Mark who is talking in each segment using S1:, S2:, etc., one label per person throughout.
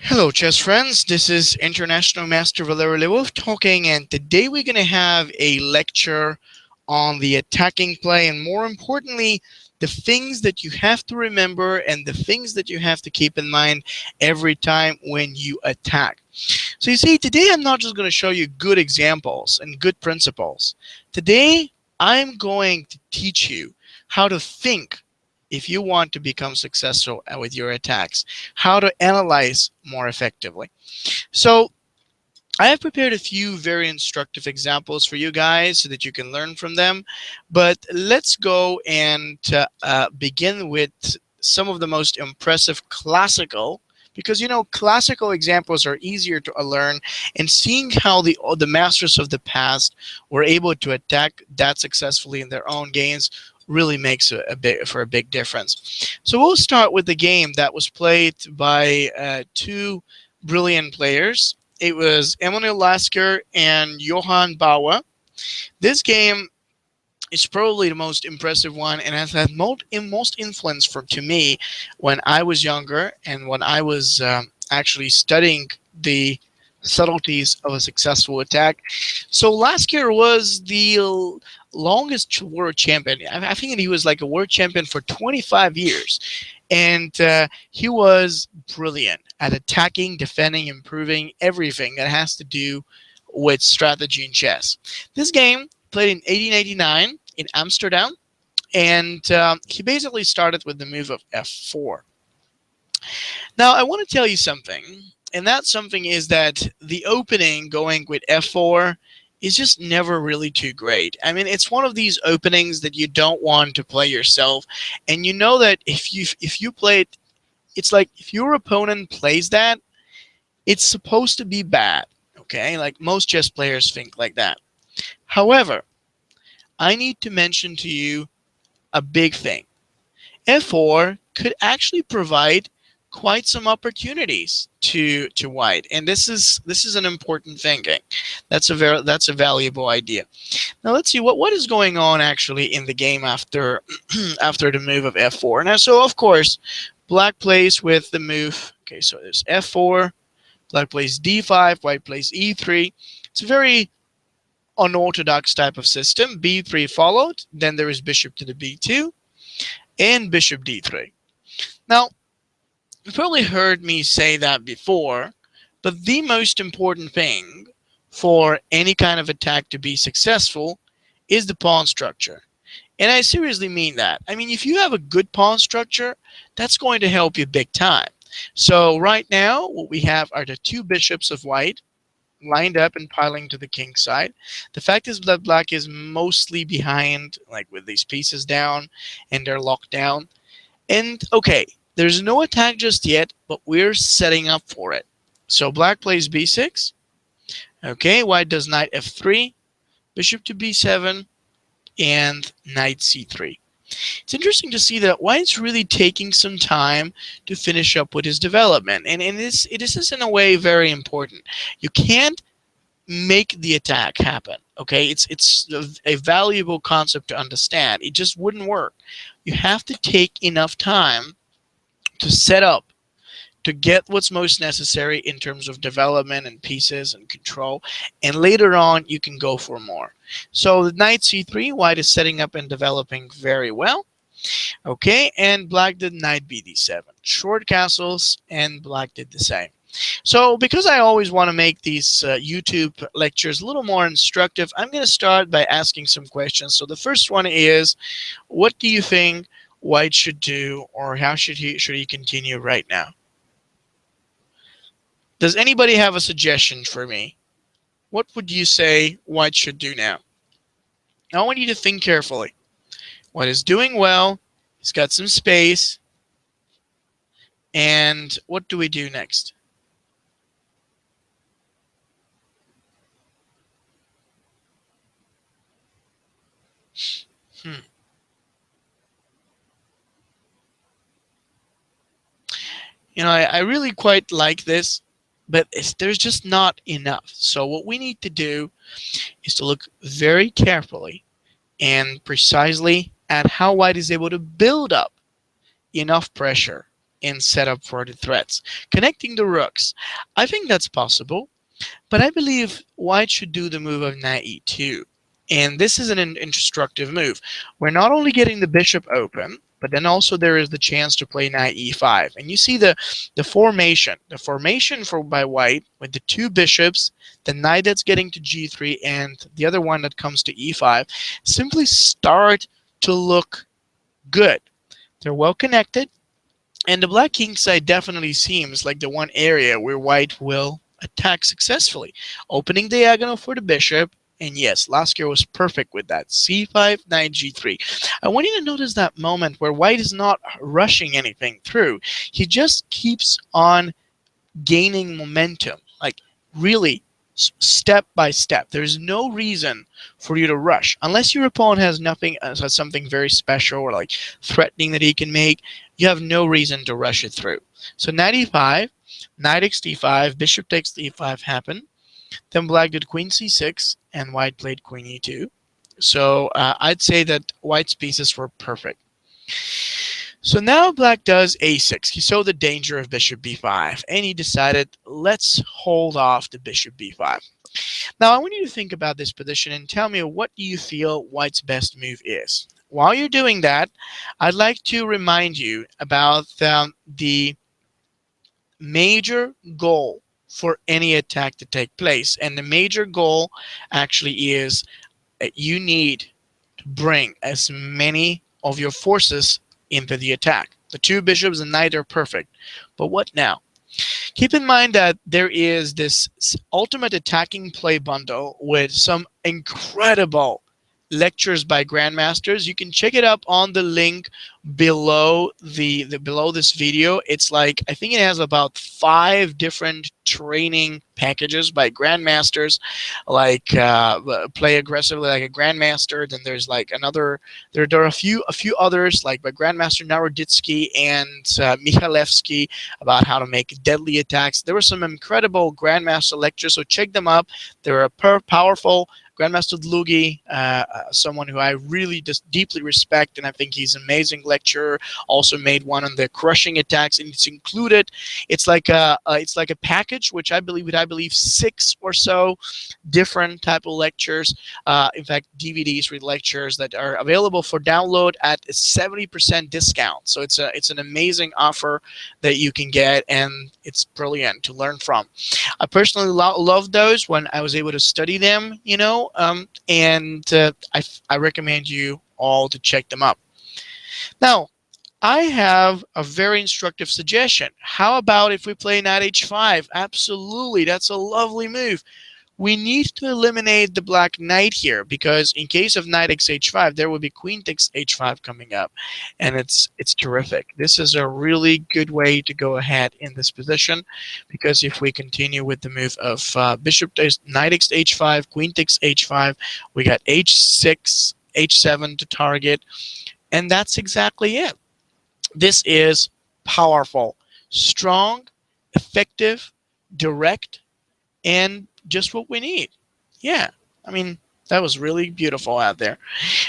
S1: Hello, chess friends. This is International Master Valeri Lilov talking, and today we're going to have a lecture on the attacking play, and more importantly, the things that you have to remember and the things that you have to keep in mind every time when you attack. So you see, today I'm not just going to show you good examples and good principles. Today, I'm going to teach you how to think if you want to become successful with your attacks, how to analyze more effectively. So I have prepared a few very instructive examples for you guys so that you can learn from them. But let's go and begin with some of the most impressive classical, because classical examples are easier to learn, and seeing how the masters of the past were able to attack that successfully in their own games really makes a big difference. So we'll start with the game that was played by two brilliant players. It was Emmanuel Lasker and Johann Bauer. This game is probably the most impressive one and has had most influence to me when I was younger and when I was actually studying the subtleties of a successful attack. So Lasker was the longest world champion. I think he was like a world champion for 25 years. And he was brilliant at attacking, defending, improving everything that has to do with strategy in chess. This game played in 1889 in Amsterdam, and he basically started with the move of f4. Now, I want to tell you something, and that something is that the opening going with f4 is just never really too great. I mean, it's one of these openings that you don't want to play yourself, and you know that if you play it, it's like if your opponent plays that, it's supposed to be bad. Okay, like most chess players think like that. However, I need to mention to you a big thing. f4 could actually provide quite some opportunities to white, and this is an important thinking. That's a valuable idea. Now let's see what is going on actually in the game after after the move of f4. Now, so of course, black plays with the move. Okay, so there's f4, black plays d5, white plays e3. It's a very unorthodox type of system. b3 followed, then there is bishop to the b2, and bishop d3. Now, you've probably heard me say that before, but the most important thing for any kind of attack to be successful is the pawn structure. And I seriously mean that. I mean, if you have a good pawn structure, that's going to help you big time. So right now, what we have are the two bishops of white lined up and piling to the king side. The fact is that black is mostly behind, like with these pieces down, and they're locked down. And okay, there's no attack just yet, but we're setting up for it. So black plays b6. Okay, white does knight f3, bishop to b7, and knight c3. It's interesting to see that white's really taking some time to finish up with his development. And it is in a way very important. You can't make the attack happen. Okay, it's a valuable concept to understand. It just wouldn't work. You have to take enough time to set up, to get what's most necessary in terms of development and pieces and control, and later on you can go for more. So the knight c3, white is setting up and developing very well. Okay, and black did knight bd7, short castles, and black did the same. So because I always want to make these YouTube lectures a little more instructive, I'm going to start by asking some questions. So the first one is, what do you think white should do, or how should he continue right now? Does anybody have a suggestion for me? What would you say white should do now? Now I want you to think carefully. White is doing well. He's got some space. And what do we do next? I really quite like this, but there's just not enough. So what we need to do is to look very carefully and precisely at how white is able to build up enough pressure and set up for the threats. Connecting the rooks. I think that's possible, but I believe white should do the move of knight e2. And this is an instructive move. We're not only getting the bishop open, but then also there is the chance to play knight e5. And you see the formation. The formation for by white with the two bishops, the knight that's getting to g3, and the other one that comes to e5, simply start to look good. They're well connected. And the black king side definitely seems like the one area where white will attack successfully. Opening diagonal for the bishop. And yes, Lasker was perfect with that. c5, knight g3. I want you to notice that moment where white is not rushing anything through. He just keeps on gaining momentum, like really step by step. There's no reason for you to rush unless your opponent has has something very special or like threatening that he can make. You have no reason to rush it through. So knight e5, knight takes d5, bishop takes d5 happened. Then black did queen c6 and white played queen e2. So I'd say that white's pieces were perfect. So now black does a6. He saw the danger of bishop b5 and he decided, let's hold off the bishop b5. Now I want you to think about this position and tell me, what do you feel white's best move is? While you're doing that, I'd like to remind you about the major goal for any attack to take place. And the major goal actually is that you need to bring as many of your forces into the attack. The two bishops and knight are perfect. But what now? Keep in mind that there is this ultimate attacking play bundle with some incredible lectures by grandmasters. You can check it up on the link below below this video. It's like, I think it has about 5 different training packages by grandmasters, like play aggressively like a grandmaster. Then there's like another, there are a few others like by Grandmaster Naroditsky and Michalewski about how to make deadly attacks. There were some incredible grandmaster lectures, so check them up. They're powerful. Grandmaster Dlugi, someone who I really just deeply respect, and I think he's an amazing lecturer. Also made one on the crushing attacks, and it's included. It's like a package, which I believe 6 or so different type of lectures. In fact, DVDs with lectures that are available for download at a 70% discount. So it's an amazing offer that you can get, and it's brilliant to learn from. I personally love those when I was able to study them, you know. I recommend you all to check them up. Now, I have a very instructive suggestion. How about if we play knight h5? Absolutely, that's a lovely move. We need to eliminate the black knight here, because in case of knight takes h5, there will be queen takes h5 coming up, and it's terrific. This is a really good way to go ahead in this position, because if we continue with the move of knight takes h5, queen takes h5, we got h6, h7 to target, and that's exactly it. This is powerful, strong, effective, direct, and just what we need. Yeah, I mean, that was really beautiful out there.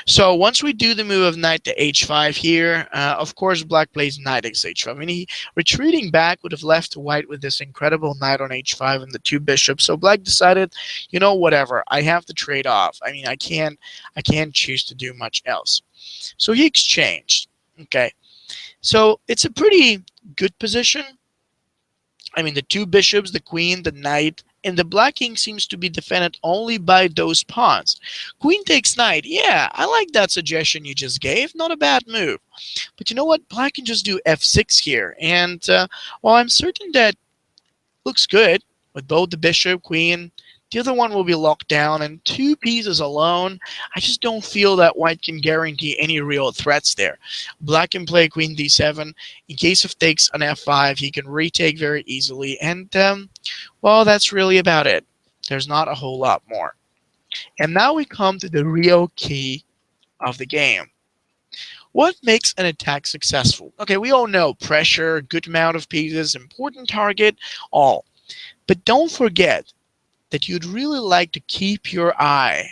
S1: So once we do the move of knight to h5 here, of course black plays knight takes h5. I mean, retreating back would have left white with this incredible knight on h5 and the two bishops. So black decided, you know, whatever, I have to trade off. I mean, I can't choose to do much else. So he exchanged. Okay, so it's a pretty good position. I mean, the two bishops, the queen, the knight, and the black king seems to be defended only by those pawns. Queen takes knight. Yeah, I like that suggestion you just gave. Not a bad move. But you know what? Black can just do f6 here. And while I'm certain that looks good with both the bishop, queen, the other one will be locked down, and 2 pieces alone, I just don't feel that white can guarantee any real threats there. Black can play queen d7. In case of takes on f5, he can retake very easily, and well, that's really about it. There's not a whole lot more. And now we come to the real key of the game. What makes an attack successful? Okay, we all know pressure, good amount of pieces, important target, all. But don't forget that you'd really like to keep your eye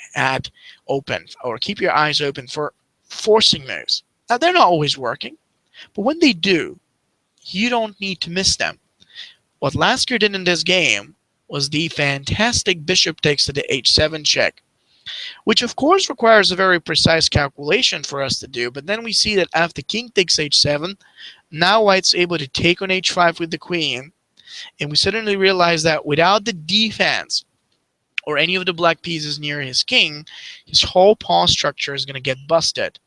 S1: open, or keep your eyes open for forcing moves. Now, they're not always working, but when they do, You don't need to miss them. What Lasker did in this game was the fantastic bishop takes to the h7 check, which of course requires a very precise calculation for us to do. But then we see that after king takes h7, now white's able to take on h5 with the queen, and we suddenly realize that without the defense or any of the black pieces near his king, his whole pawn structure is going to get busted.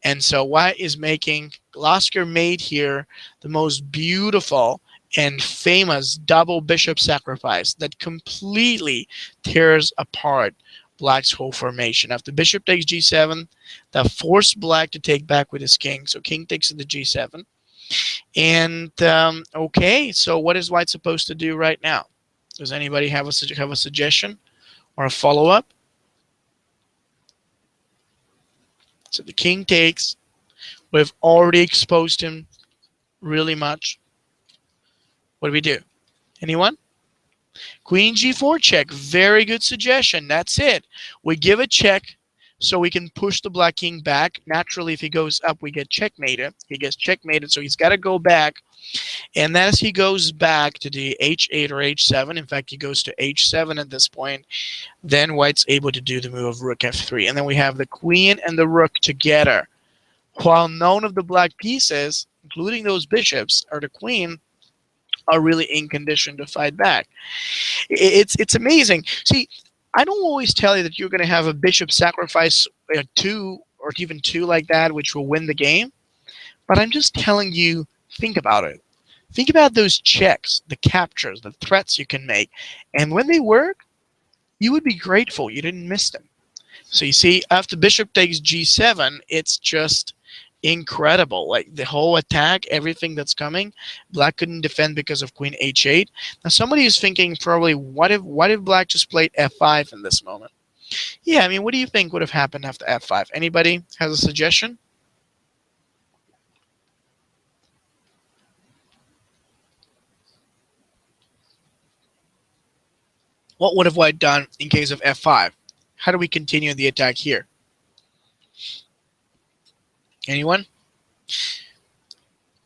S1: And so white is making, Lasker made here the most beautiful and famous double bishop sacrifice that completely tears apart black's whole formation. After bishop takes g7, that forced black to take back with his king. So king takes to the g7. And okay, so what is white supposed to do right now? Does anybody have a suggestion or a follow-up? So the king takes. We've already exposed him really much. What do we do? Anyone? Queen g4 check. Very good suggestion. That's it. We give a check so we can push the black king back. Naturally, if he goes up, we get checkmated. He gets checkmated, so he's got to go back. And as he goes back to the h8 or h7, in fact, he goes to h7 at this point, then white's able to do the move of rook f3. And then we have the queen and the rook together. While none of the black pieces, including those bishops or the queen, are really in condition to fight back. It's amazing. See, I don't always tell you that you're going to have a bishop sacrifice 2 or even 2 like that, which will win the game. But I'm just telling you, think about it. Think about those checks, the captures, the threats you can make. And when they work, you would be grateful you didn't miss them. So you see, after bishop takes g7, it's just incredible. Like the whole attack, everything that's coming, black couldn't defend because of queen h8. Now somebody is thinking probably, what if black just played f5 in this moment? Yeah, I mean, what do you think would have happened after f5? Anybody has a suggestion? What would have white done in case of f5? How do we continue the attack here? Anyone?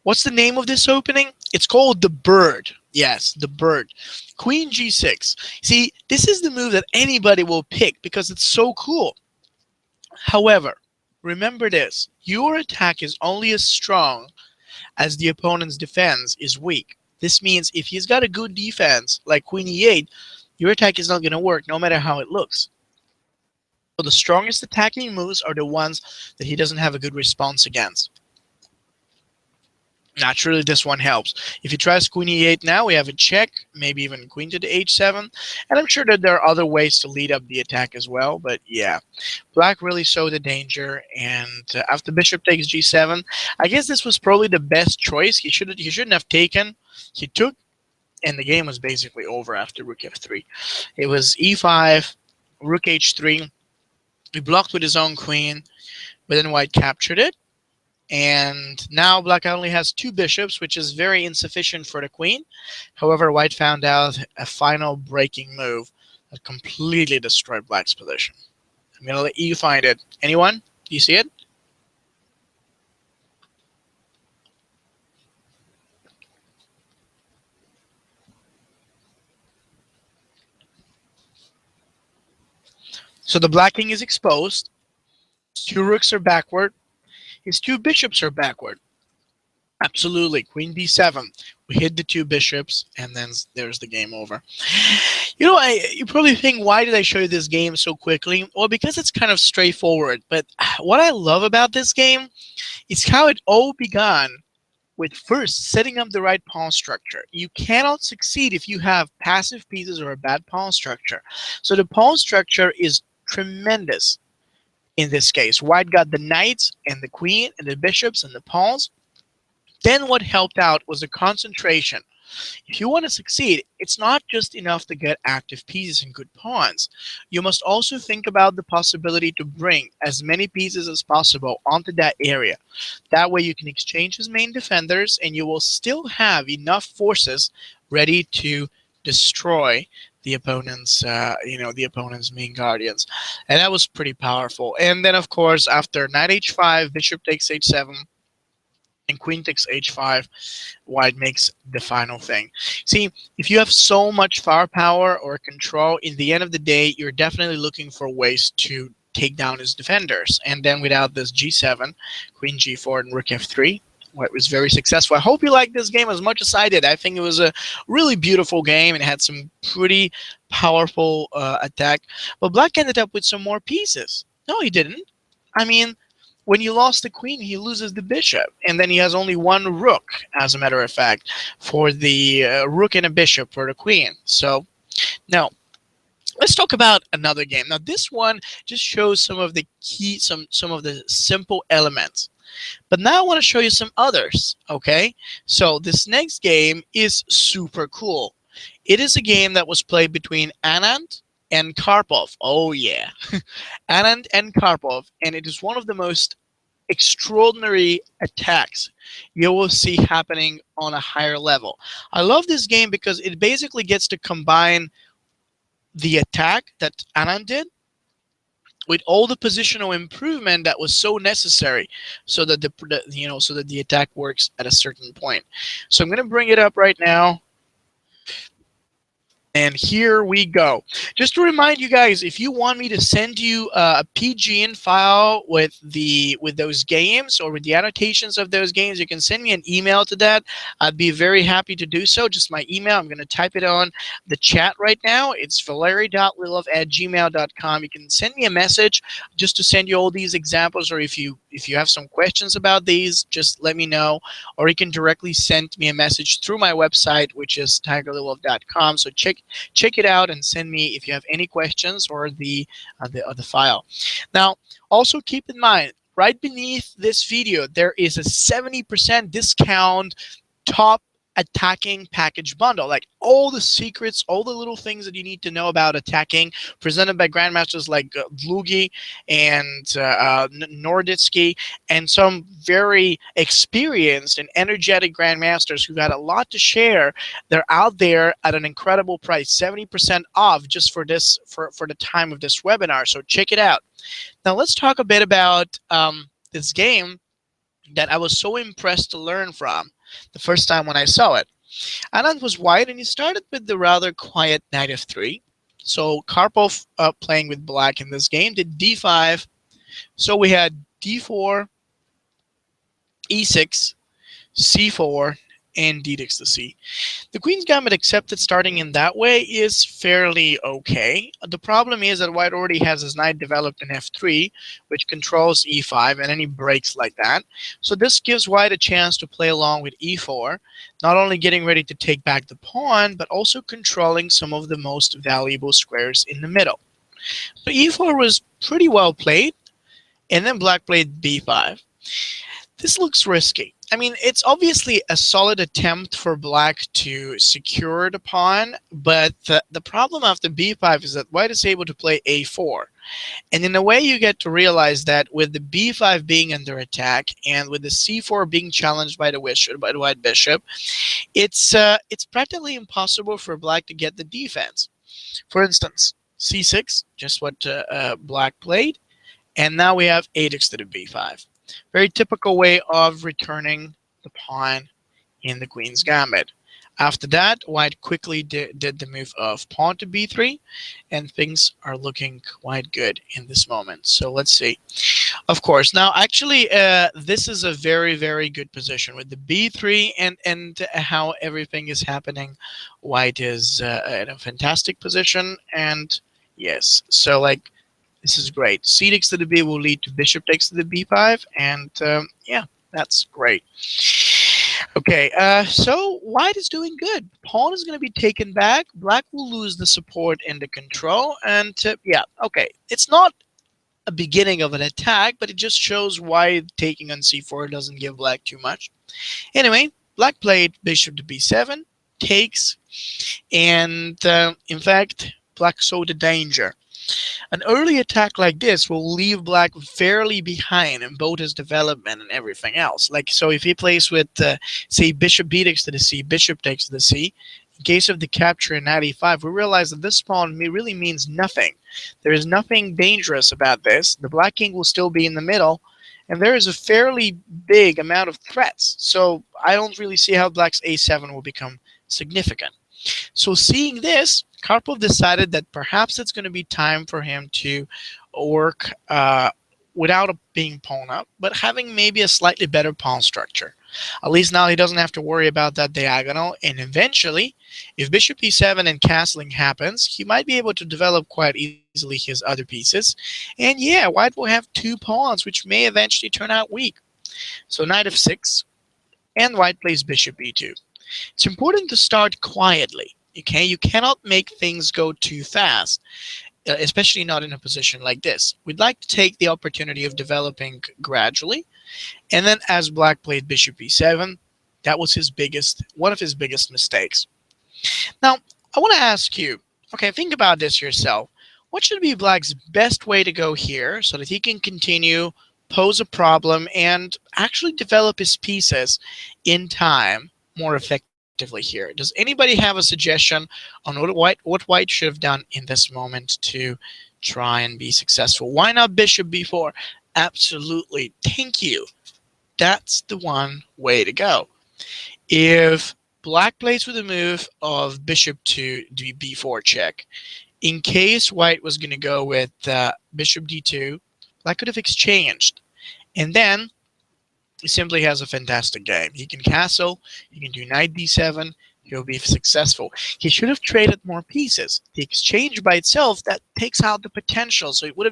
S1: What's the name of this opening? It's called the bird. Yes, the bird. Queen g6. See, this is the move that anybody will pick because it's so cool. However, remember this. Your attack is only as strong as the opponent's defense is weak. This means if he's got a good defense, like queen e8, your attack is not going to work no matter how it looks. So the strongest attacking moves are the ones that he doesn't have a good response against. Naturally, this one helps. If he tries queen e8 now, we have a check, maybe even queen to the h7. And I'm sure that there are other ways to lead up the attack as well. But yeah, black really saw the danger. And after bishop takes g7, I guess this was probably the best choice. He shouldn't have taken. He took, and the game was basically over after rook f3. It was e5, rook h3. He blocked with his own queen, but then white captured it. And now black only has 2 bishops, which is very insufficient for the queen. However, white found out a final breaking move that completely destroyed black's position. I'm going to let you find it. Anyone? Do you see it? So the black king is exposed. 2 rooks are backward. His 2 bishops are backward. Absolutely. Queen b7. We hit the 2 bishops, and then there's the game over. You know, you probably think, why did I show you this game so quickly? Well, because it's kind of straightforward. But what I love about this game is how it all began with first setting up the right pawn structure. You cannot succeed if you have passive pieces or a bad pawn structure. So the pawn structure is tremendous. In this case, white got the knights and the queen and the bishops and the pawns. Then what helped out was the concentration. If you want to succeed, it's not just enough to get active pieces and good pawns. You must also think about the possibility to bring as many pieces as possible onto that area. That way you can exchange as main defenders, and you will still have enough forces ready to destroy the opponent's, the opponent's main guardians. And that was pretty powerful. And then, of course, after knight h5, bishop takes h7, and queen takes h5, white makes the final thing. See, if you have so much firepower or control, in the end of the day, you're definitely looking for ways to take down his defenders. And then without this g7, queen g4, and rook f3, white was very successful. I hope you liked this game as much as I did. I think it was a really beautiful game and had some pretty powerful attack. But black ended up with some more pieces. No, he didn't. I mean, when you lost the queen, he loses the bishop, and then he has only one rook, as a matter of fact, for the rook and a bishop for the queen. So, no. Let's talk about another game. Now, this one just shows some of the key, some of the simple elements. But now I want to show you some others, okay? So this next game is super cool. It is a game that was played between Anand and Karpov. Oh, yeah. Anand and Karpov, and it is one of the most extraordinary attacks you will see happening on a higher level. I love this game because it basically gets to combine the attack that Anand did with all the positional improvement that was so necessary, so that the attack works at a certain point. So I'm going to bring it up right now. And here we go. Just to remind you guys, if you want me to send you a PGN file with those games or with the annotations of those games, you can send me an email to that. I'd be very happy to do so. Just my email. I'm going to type it on the chat right now. It's valeri.lilov@gmail.com. You can send me a message just to send you all these examples, or if you have some questions about these, just let me know. Or you can directly send me a message through my website, which is tigerlilov.com. So check it out and send me if you have any questions or the file. Now, also keep in mind, right beneath this video, there is a 70% discount top attacking package bundle, like all the secrets, all the little things that you need to know about attacking, presented by grandmasters like Dlugi and Norditsky, and some very experienced and energetic grandmasters who got a lot to share. They're out there at an incredible price, 70% off, just for this for the time of this webinar. So check it out. Now let's talk a bit about this game that I was so impressed to learn from the first time when I saw it. Anand was white, and he started with the rather quiet knight f3. So Karpov, playing with black in this game, did d5. So we had d4, e6, c4, and d takes the c. The queen's gambit, accepted starting in that way, is fairly okay. The problem is that white already has his knight developed in f3, which controls e5, and then he breaks like that. So this gives white a chance to play along with e4, not only getting ready to take back the pawn, but also controlling some of the most valuable squares in the middle. So e4 was pretty well played, and then black played b5. This looks risky. I mean, it's obviously a solid attempt for black to secure the pawn, but the problem after b5 is that white is able to play a4. And in a way, you get to realize that with the b5 being under attack and with the c4 being challenged by the white bishop, it's practically impossible for black to get the defense. For instance, c6, just what black played, and now we have a takes to the b5. Very typical way of returning the pawn in the queen's gambit. After that, white quickly did the move of pawn to b3, and things are looking quite good in this moment. So let's see. Of course, now actually this is a very, very good position with the b3 and how everything is happening. White is in a fantastic position, and yes, so like, this is great. C takes to the b will lead to bishop takes to the b5, and yeah, that's great. Okay, so white is doing good. Pawn is going to be taken back. Black will lose the support and the control, and yeah, okay. It's not a beginning of an attack, but it just shows why taking on c4 doesn't give black too much. Anyway, black played bishop to b7, takes, and in fact, black saw the danger. An early attack like this will leave black fairly behind in both his development and everything else. Like, so if he plays with, say, bishop b takes to the c, bishop takes to the c, in case of the capture in knight e5, we realize that this pawn really means nothing. There is nothing dangerous about this. The black king will still be in the middle, and there is a fairly big amount of threats. So I don't really see how black's a7 will become significant. So seeing this, Karpov decided that perhaps it's going to be time for him to work without being pawn up, but having maybe a slightly better pawn structure. At least now he doesn't have to worry about that diagonal, and eventually, if bishop e7 and castling happens, he might be able to develop quite easily his other pieces. And yeah, white will have two pawns, which may eventually turn out weak. So knight f6, and white plays bishop e2. It's important to start quietly. Okay, you cannot make things go too fast, especially not in a position like this. We'd like to take the opportunity of developing gradually. And then as black played bishop e7, that was one of his biggest mistakes. Now, I want to ask you, okay, think about this yourself. What should be black's best way to go here so that he can continue, pose a problem, and actually develop his pieces in time more effectively here? Does anybody have a suggestion on what white should have done in this moment to try and be successful? Why not bishop b4? Absolutely. Thank you. That's the one way to go. If black plays with a move of bishop to b4 check, in case white was going to go with bishop d2, black could have exchanged. And then he simply has a fantastic game. He can castle, he can do knight d7, he'll be successful. He should have traded more pieces. The exchange by itself, that takes out the potential, so it would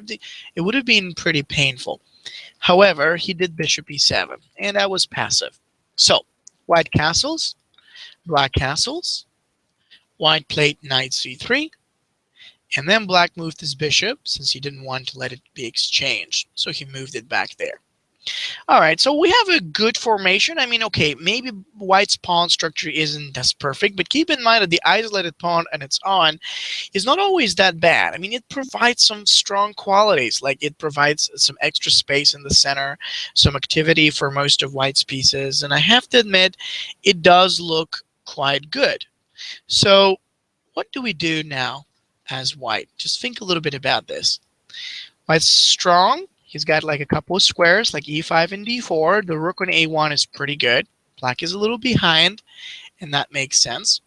S1: have been pretty painful. However, he did bishop e7, and that was passive. So, white castles, black castles, white played knight c3, and then black moved his bishop since he didn't want to let it be exchanged, so he moved it back there. All right, so we have a good formation. I mean, okay, maybe white's pawn structure isn't as perfect, but keep in mind that the isolated pawn and its on is not always that bad. I mean, it provides some strong qualities, like it provides some extra space in the center, some activity for most of white's pieces, and I have to admit, it does look quite good. So what do we do now as white? Just think a little bit about this. White's strong. He's got like a couple of squares like e5 and d4. The rook on a1 is pretty good. Black is a little behind, and that makes sense.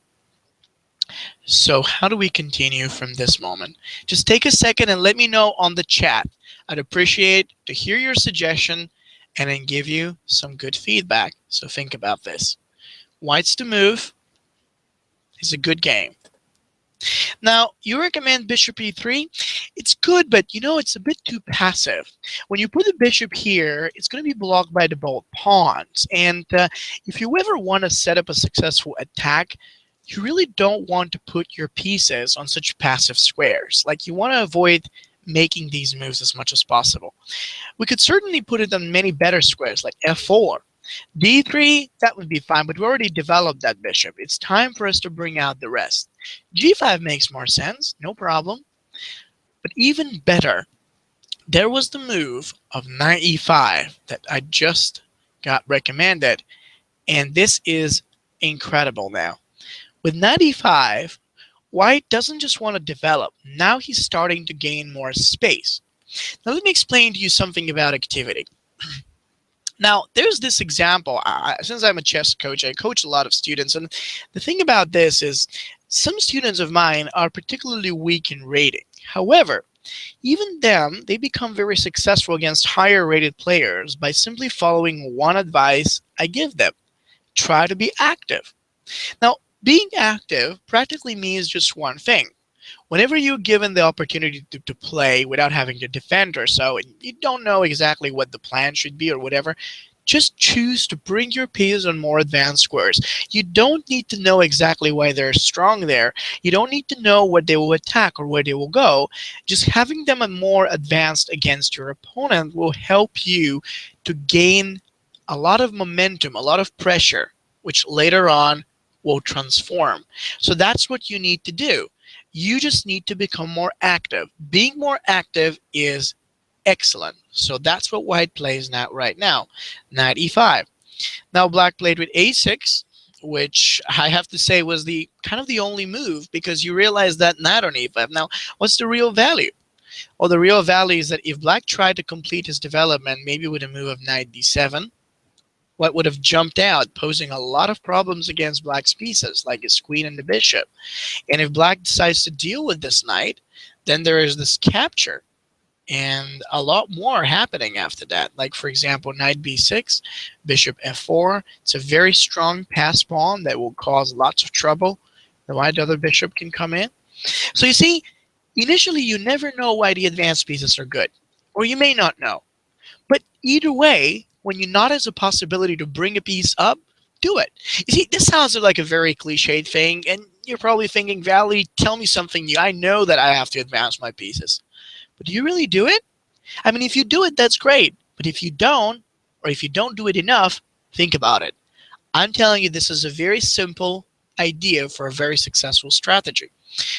S1: So how do we continue from this moment? Just take a second and let me know on the chat. I'd appreciate to hear your suggestion and then give you some good feedback. So think about this. White's to move is a good game. Now, you recommend bishop e3. It's good, but you know, it's a bit too passive. When you put the bishop here, it's going to be blocked by the both pawns. And if you ever want to set up a successful attack, you really don't want to put your pieces on such passive squares. Like, you want to avoid making these moves as much as possible. We could certainly put it on many better squares, like f4. d3, that would be fine, but we already developed that bishop. It's time for us to bring out the rest. g5 makes more sense, no problem. But even better, there was the move of knight e5 that I just got recommended, and this is incredible now. With knight e5, white doesn't just want to develop. Now he's starting to gain more space. Now let me explain to you something about activity. Now, there's this example. Since I'm a chess coach, I coach a lot of students. And the thing about this is some students of mine are particularly weak in rating. However, even them, they become very successful against higher rated players by simply following one advice I give them. Try to be active. Now, being active practically means just one thing. Whenever you're given the opportunity to play without having to defend or so, and you don't know exactly what the plan should be or whatever, just choose to bring your pieces on more advanced squares. You don't need to know exactly why they're strong there. You don't need to know what they will attack or where they will go. Just having them more advanced against your opponent will help you to gain a lot of momentum, a lot of pressure, which later on will transform. So that's what you need to do. You just need to become more active. Being more active is excellent. So that's what white plays now, right now. Knight e5. Now black played with a6, which I have to say was the kind of the only move, because you realize that knight on e5. Now, what's the real value? Well, the real value is that if black tried to complete his development, maybe with a move of knight d7, what would have jumped out, posing a lot of problems against black's pieces, like his queen and the bishop. And if black decides to deal with this knight, then there is this capture and a lot more happening after that. Like, for example, knight b6, bishop f4. It's a very strong pass pawn that will cause lots of trouble. The white other bishop can come in. So you see, initially you never know why the advanced pieces are good, or you may not know. But either way, when you notice a possibility to bring a piece up, do it. You see, this sounds like a very cliched thing, and you're probably thinking, Valerie, tell me something new. I know that I have to advance my pieces. But do you really do it? I mean, if you do it, that's great. But if you don't, or if you don't do it enough, think about it. I'm telling you, this is a very simple idea for a very successful strategy.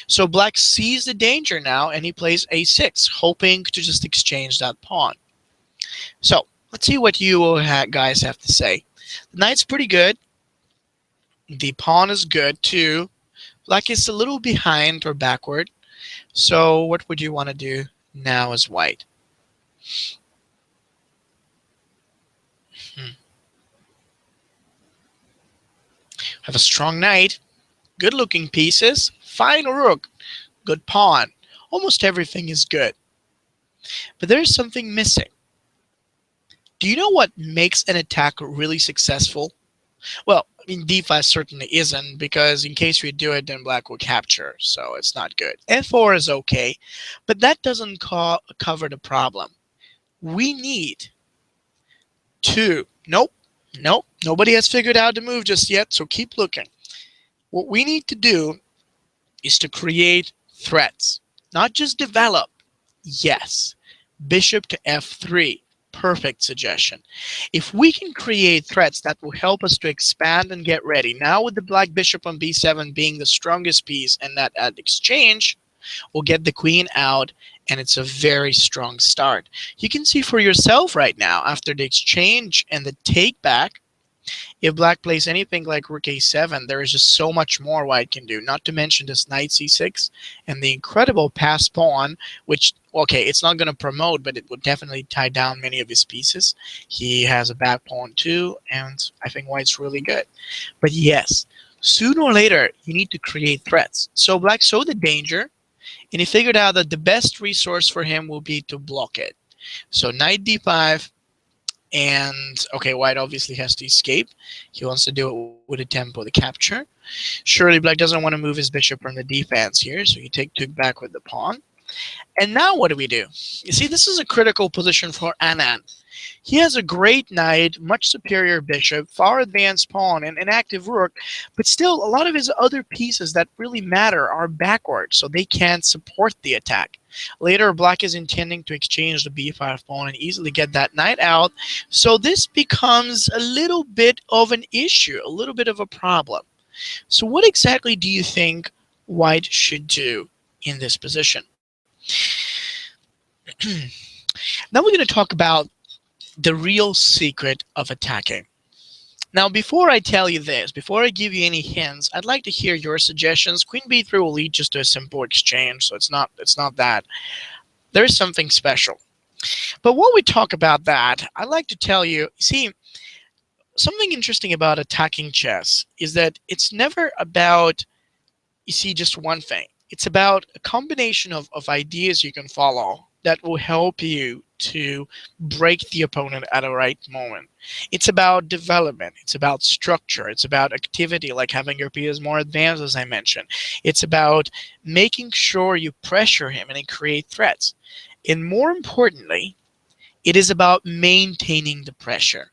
S1: So black sees the danger now, and he plays a6, hoping to just exchange that pawn. So let's see what you guys have to say. The knight's pretty good. The pawn is good too. Black is a little behind or backward. So what would you want to do now as white? Have a strong knight, good looking pieces, fine rook, good pawn. Almost everything is good. But there's something missing. Do you know what makes an attack really successful? Well, I mean, d5 certainly isn't, because in case we do it, then black will capture, so it's not good. f4 is okay, but that doesn't cover the problem. We need to, nope, nobody has figured out the move just yet, so keep looking. What we need to do is to create threats, not just develop. Yes, bishop to f3. Perfect suggestion. If we can create threats that will help us to expand and get ready, now with the black bishop on b7 being the strongest piece, and that at exchange, we'll get the queen out, and it's a very strong start. You can see for yourself right now, after the exchange and the take back, if black plays anything like rook a7, there is just so much more white can do, not to mention this knight c6 and the incredible pass pawn, which, okay, it's not going to promote, but it would definitely tie down many of his pieces. He has a back pawn too, and I think white's really good. But yes, sooner or later, you need to create threats. So black saw the danger, and he figured out that the best resource for him will be to block it. So knight d5, and okay, white obviously has to escape. He wants to do it with a tempo, the capture. Surely black doesn't want to move his bishop from the defense here, so you take took back with the pawn. And now what do we do? You see, this is a critical position for Anand. He has a great knight, much superior bishop, far advanced pawn, and an active rook, but still a lot of his other pieces that really matter are backward, so they can't support the attack. Later, black is intending to exchange the b5 pawn and easily get that knight out, so this becomes a little bit of an issue, a little bit of a problem. So what exactly do you think white should do in this position? Now we're going to talk about the real secret of attacking. Now, before I tell you this, before I give you any hints, I'd like to hear your suggestions. Queen b3 will lead just to a simple exchange, so it's not that. There's something special. But while we talk about that, I'd like to tell you, see, something interesting about attacking chess is that it's never about, you see, just one thing. It's about a combination of ideas you can follow that will help you to break the opponent at the right moment. It's about development. It's about structure. It's about activity, like having your pieces more advanced, as I mentioned. It's about making sure you pressure him and create threats. And more importantly, it is about maintaining the pressure.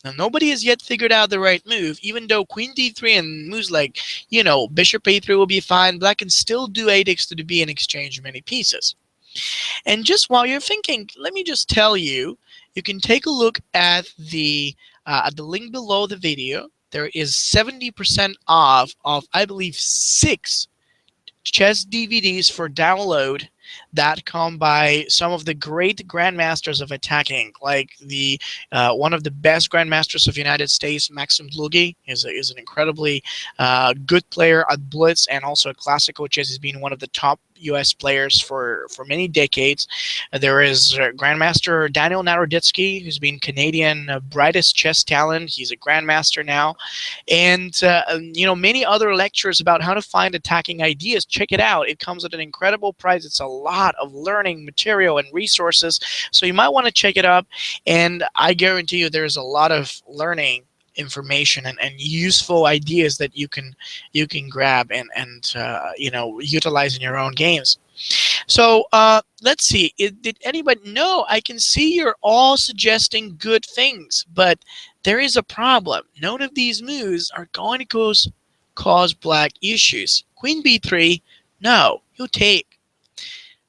S1: Now, nobody has yet figured out the right move, even though queen d3 and moves like, you know, bishop a3 will be fine. Black can still do a-takes to the b and exchange many pieces. And just while you're thinking, let me just tell you, you can take a look at the link below the video. There is 70% off of, I believe, 6 chess DVDs for download that come by some of the great grandmasters of attacking, like the one of the best grandmasters of the United States, Maxim Dlugy, is an incredibly good player at Blitz and also at classical chess. He's been one of the top U.S. players for many decades. There is Grandmaster Daniel Naroditsky, who's been Canadian brightest chess talent. He's a grandmaster now, and many other lectures about how to find attacking ideas. Check it out. It comes at an incredible price. It's a lot of learning material and resources, so you might want to check it up. And I guarantee you, there's a lot of learning information and useful ideas that you can grab and utilize in your own games. So let's see. Did anybody? No, I can see you're all suggesting good things, but there is a problem. None of these moves are going to cause black issues. Queen b3, no, you take.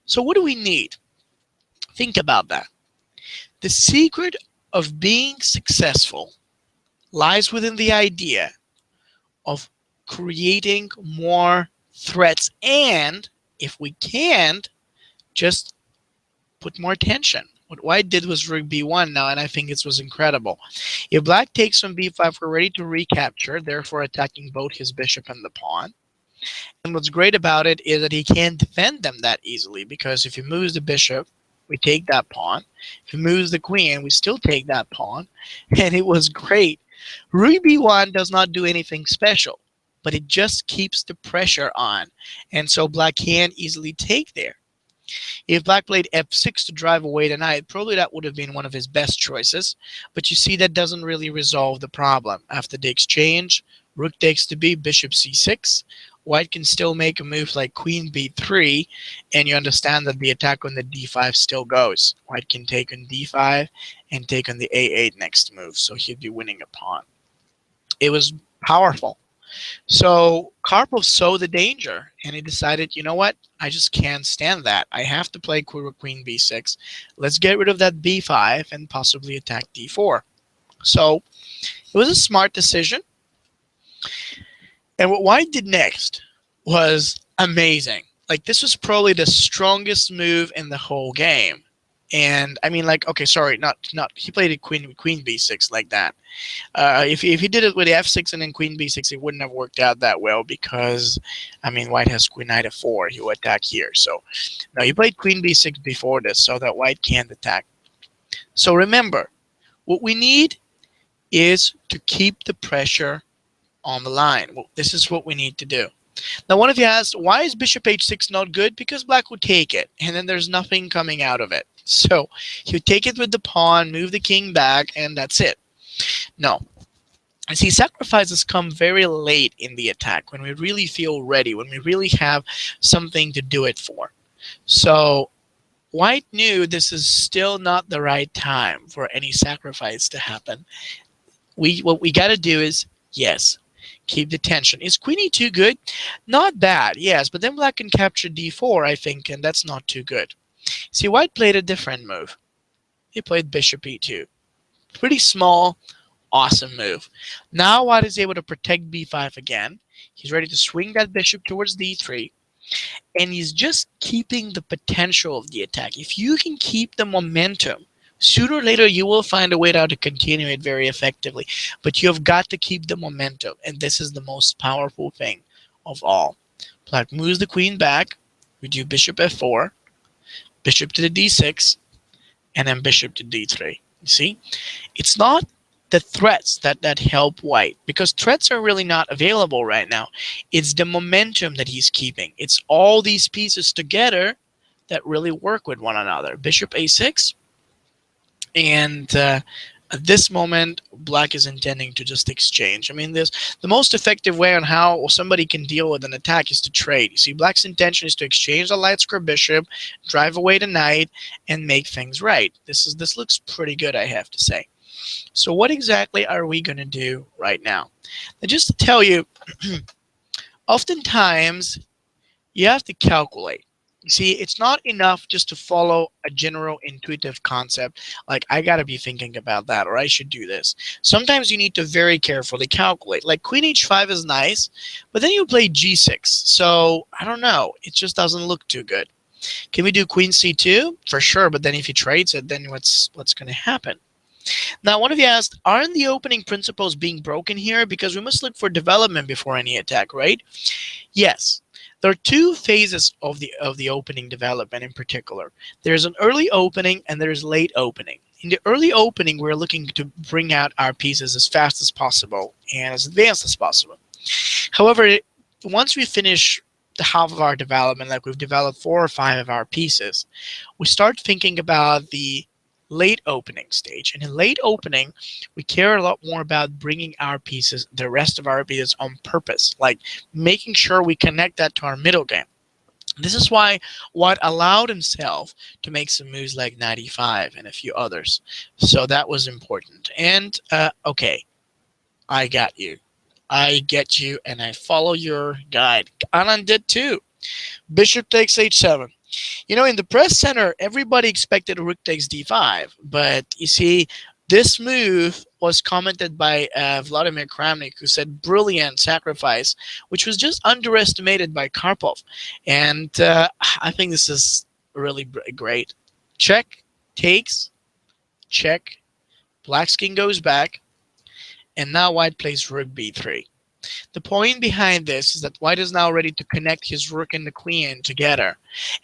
S1: So what do we need? Think about that. The secret of being successful lies within the idea of creating more threats, and if we can't, just put more tension. What white did was rook b1 now, and I think it was incredible. If black takes on b5, we're ready to recapture, therefore attacking both his bishop and the pawn. And what's great about it is that he can't defend them that easily, because if he moves the bishop, we take that pawn. If he moves the queen, we still take that pawn. And it was great. Rook b1 does not do anything special, but it just keeps the pressure on. And so black can't easily take there. If black played f6 to drive away the knight, probably that would have been one of his best choices. But you see, that doesn't really resolve the problem. After the exchange, rook takes to b, bishop c6. White can still make a move like queen b3, and you understand that the attack on the d5 still goes. White can take on d5 and take on the a8 next move, so he'd be winning a pawn. It was powerful. So Karpov saw the danger, and he decided, you know what? I just can't stand that. I have to play queen b6. Let's get rid of that b5 and possibly attack d4. So it was a smart decision. And what white did next was amazing. Like, this was probably the strongest move in the whole game. And I mean, like, okay, sorry, not he played a queen b6 like that. If he did it with f6 and then queen b6, it wouldn't have worked out that well, because I mean, white has queen knight f4. He will attack here. So now he played queen b6 before this, so that white can't attack. So remember, what we need is to keep the pressure on the line. Well, this is what we need to do. Now, one of you asked, why is bishop h6 not good? Because black would take it, and then there's nothing coming out of it. So he would take it with the pawn, move the king back, and that's it. No. And see, sacrifices come very late in the attack, when we really feel ready, when we really have something to do it for. So white knew this is still not the right time for any sacrifice to happen. What we got to do is, yes, keep the tension. Is queen e2 good? Not bad, yes, but then black can capture d4, I think, and that's not too good. See, white played a different move. He played bishop e2. Pretty small, awesome move. Now white is able to protect b5 again. He's ready to swing that bishop towards d3, and he's just keeping the potential of the attack. If you can keep the momentum, sooner or later, you will find a way to continue it very effectively. But you've got to keep the momentum, and this is the most powerful thing of all. Black moves the queen back. We do bishop f4, bishop to the d6, and then bishop to d3. You see? It's not the threats that help white, because threats are really not available right now. It's the momentum that he's keeping. It's all these pieces together that really work with one another. Bishop a6. And at this moment, black is intending to just exchange. I mean, the most effective way on how somebody can deal with an attack is to trade. You see, black's intention is to exchange the light square bishop, drive away the knight, and make things right. This looks pretty good, I have to say. So what exactly are we going to do right now? Now, just to tell you, oftentimes you have to calculate. You see, it's not enough just to follow a general intuitive concept, like I got to be thinking about that, or I should do this. Sometimes you need to very carefully calculate. Like queen h5 is nice, but then you play g6. So I don't know. It just doesn't look too good. Can we do queen c2? For sure, but then if he trades it, then what's going to happen? Now, one of you asked, aren't the opening principles being broken here? Because we must look for development before any attack, right? Yes. There are two phases of the opening development in particular. There's an early opening and there's late opening. In the early opening, we're looking to bring out our pieces as fast as possible and as advanced as possible. However, once we finish the half of our development, like we've developed 4 or 5 of our pieces, we start thinking about the late opening stage. And in late opening, we care a lot more about bringing our pieces, the rest of our pieces, on purpose, like making sure we connect that to our middle game. This is why White allowed himself to make some moves like 95 and a few others. So that was important. And okay, I got you. I get you, and I follow your guide. Anand did too. Bishop takes h7. You know, in the press center, everybody expected rook takes d5, but you see, this move was commented by Vladimir Kramnik, who said brilliant sacrifice, which was just underestimated by Karpov. And I think this is really great. Check, takes, check, black's king goes back, and now White plays rook b3. The point behind this is that White is now ready to connect his rook and the queen together.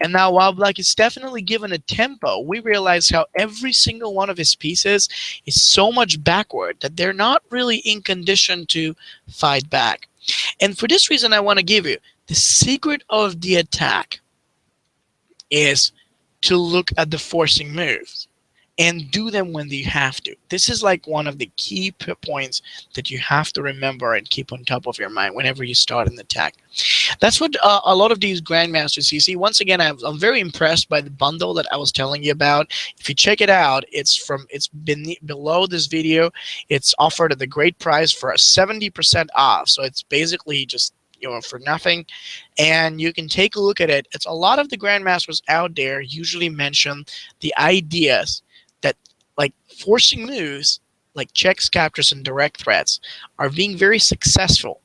S1: And now while Black is definitely given a tempo, we realize how every single one of his pieces is so much backward that they're not really in condition to fight back. And for this reason, I want to give you the secret of the attack is to look at the forcing moves and do them when you have to. This is like one of the key points that you have to remember and keep on top of your mind whenever you start an attack. That's what a lot of these grandmasters you see. Once again, I'm very impressed by the bundle that I was telling you about. If you check it out, it's below this video. It's offered at a great price for a 70% off. So it's basically just for nothing, and you can take a look at it. It's a lot of the grandmasters out there usually mention the ideas that like forcing moves like checks, captures, and direct threats are being very successful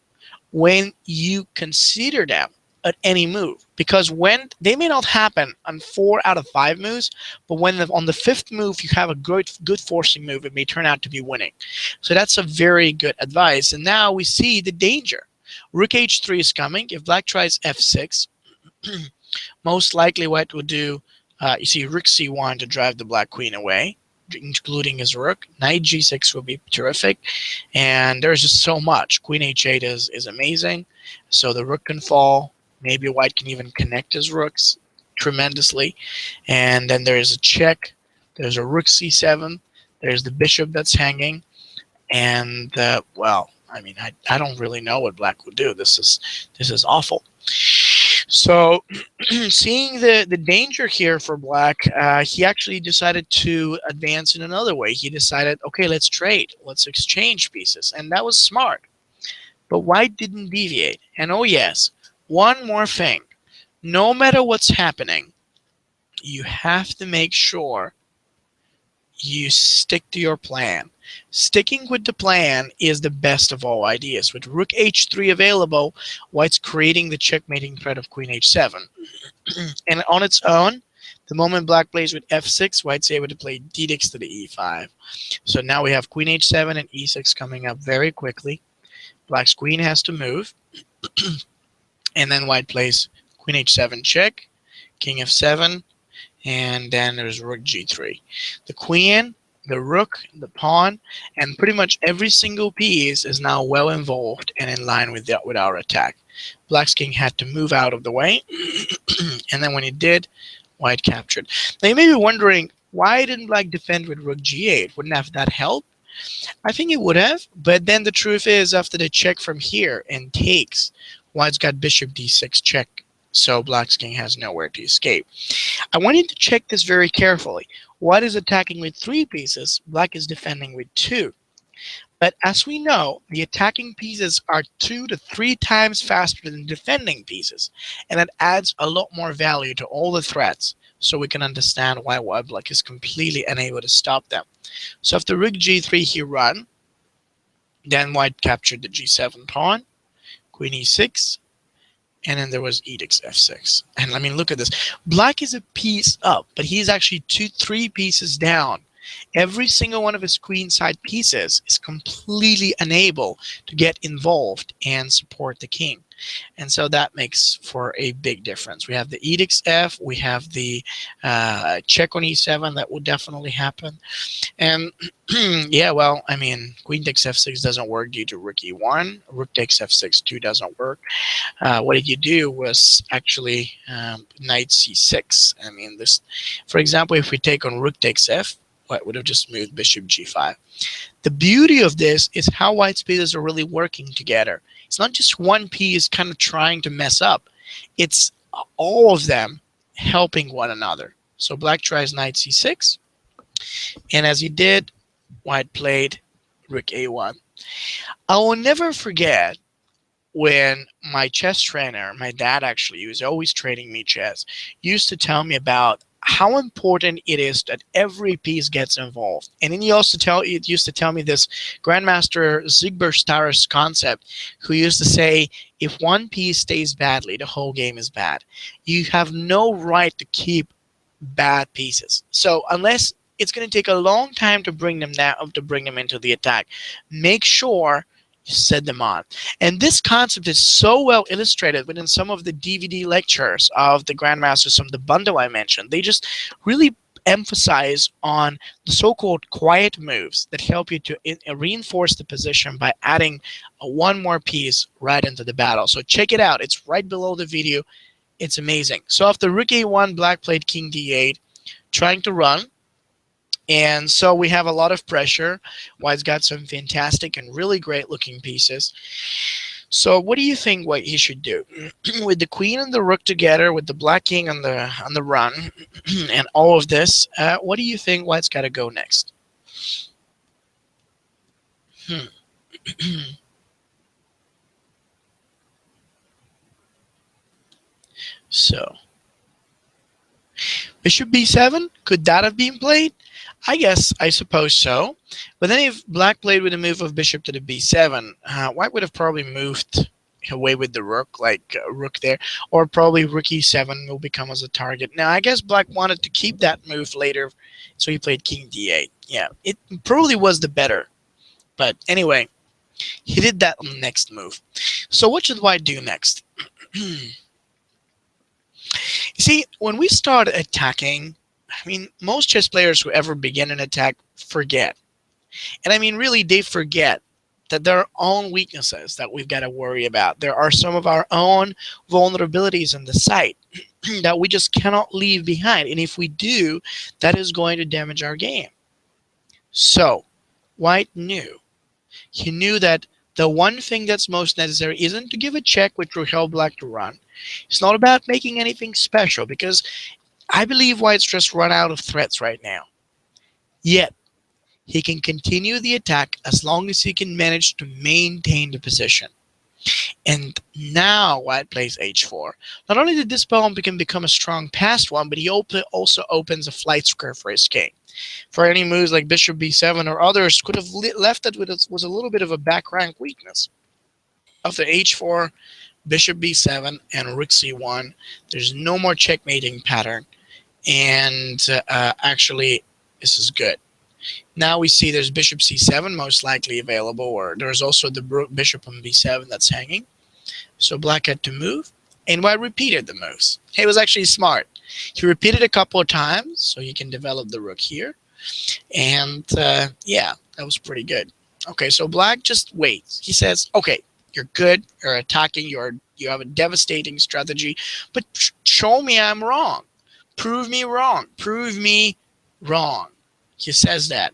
S1: when you consider them at any move, because when they may not happen on 4 out of 5 moves, but when on the 5th move you have a good forcing move, it may turn out to be winning. So that's a very good advice. And now we see the danger. Rook h3 is coming. If Black tries f6, most likely White will do, you see, rook c1 to drive the Black queen away, including his rook. Knight g6 will be terrific. And there's just so much. Queen h8 is amazing. So the rook can fall. Maybe White can even connect his rooks tremendously. And then there's a check. There's a rook c7. There's the bishop that's hanging. And, well, I mean, I don't really know what Black will do. This is awful. So seeing the danger here for Black, he actually decided to advance in another way. He decided, okay, let's trade. Let's exchange pieces. And that was smart. But White didn't deviate. And oh yes, one more thing. No matter what's happening, you have to make sure you stick to your plan. Sticking with the plan is the best of all ideas. With rook h3 available, White's creating the checkmating threat of queen h7. And on its own, the moment Black plays with f6, White's able to play d6 to the e5. So now we have queen h7 and e6 coming up very quickly. Black's queen has to move. And then White plays queen h7 check, king f7, and then there's rook g3. The queen, the rook, the pawn, and pretty much every single piece is now well involved and in line with our attack. Black's king had to move out of the way, and then when he did, White captured. Now you may be wondering, why didn't Black defend with rook g8? Wouldn't have that helped? I think it would have, but then the truth is, after the check from here and takes, White's got bishop d6 check, so Black's king has nowhere to escape. I want you to check this very carefully. White is attacking with 3 pieces, Black is defending with 2. But as we know, the attacking pieces are 2 to 3 times faster than defending pieces, and that adds a lot more value to all the threats, so we can understand why White Black is completely unable to stop them. So after rook g3 he run, then White captured the g7 pawn, queen e6, And then there was edicts f6. And I mean, look at this. Black is a piece up, but he's actually 3 pieces down. Every single one of his queenside pieces is completely unable to get involved and support the king. And so that makes for a big difference. We have the edicts f, we have the check on e7, that would definitely happen. And yeah, well, I mean, queen takes f6 doesn't work due to rook e1. Rook takes f6 too doesn't work. What did you do was actually knight c6. I mean, this, for example, if we take on rook takes f, white would have just moved bishop g5. The beauty of this is how white's pieces are really working together. It's not just one piece kind of trying to mess up. It's all of them helping one another. So black tries knight c6. And as he did, white played rook a1. I will never forget when my chess trainer, my dad actually, who was always training me chess, used to tell me about how important it is that every piece gets involved. And then he used to tell me this Grandmaster Zigberstaris concept, who used to say, if one piece stays badly, the whole game is bad. You have no right to keep bad pieces. So unless it's going to take a long time to bring them down, to bring them into the attack, make sure you set them on. And this concept is so well illustrated within some of the DVD lectures of the Grandmasters from the bundle I mentioned. They just really emphasize on the so-called quiet moves that help you to reinforce the position by adding one more piece right into the battle. So check it out. It's right below the video. It's amazing. So after rook a1, black played king d8, trying to run. And so we have a lot of pressure. White's got some fantastic and really great looking pieces. So what do you think what he should do? With the queen and the rook together, with the black king on the run, and all of this, what do you think White's got to go next? So bishop b7, could that have been played? I suppose so. But then if black played with a move of bishop to the b7, white would have probably moved away with the rook, like rook there, or probably rook e7 will become as a target. Now, I guess black wanted to keep that move later, so he played king d8. Yeah, it probably was the better. But anyway, he did that on the next move. So what should white do next? You see, when we start attacking, I mean, most chess players who ever begin an attack forget. And I mean, really, they forget that there are own weaknesses that we've got to worry about. There are some of our own vulnerabilities in the site that we just cannot leave behind. And if we do, that is going to damage our game. So, white knew. He knew that the one thing that's most necessary isn't to give a check, which will help black to run. It's not about making anything special, because I believe white's just run out of threats right now. Yet, he can continue the attack as long as he can manage to maintain the position. And now white plays h4. Not only did this pawn become a strong passed one, but he also opens a flight square for his king. For any moves like bishop b7 or others could have left it with was a little bit of a back rank weakness. After h4, bishop b7, and rook c1, there's no more checkmating pattern. And actually, this is good. Now we see there's bishop c7 most likely available, or there's also the bishop on b7 that's hanging. So black had to move, and white repeated the moves. He was actually smart. He repeated a couple of times, so he can develop the rook here. And yeah, that was pretty good. Okay, so black just waits. He says, okay, you're good, you're attacking, you have a devastating strategy, but show me I'm wrong. Prove me wrong. Prove me wrong. He says that.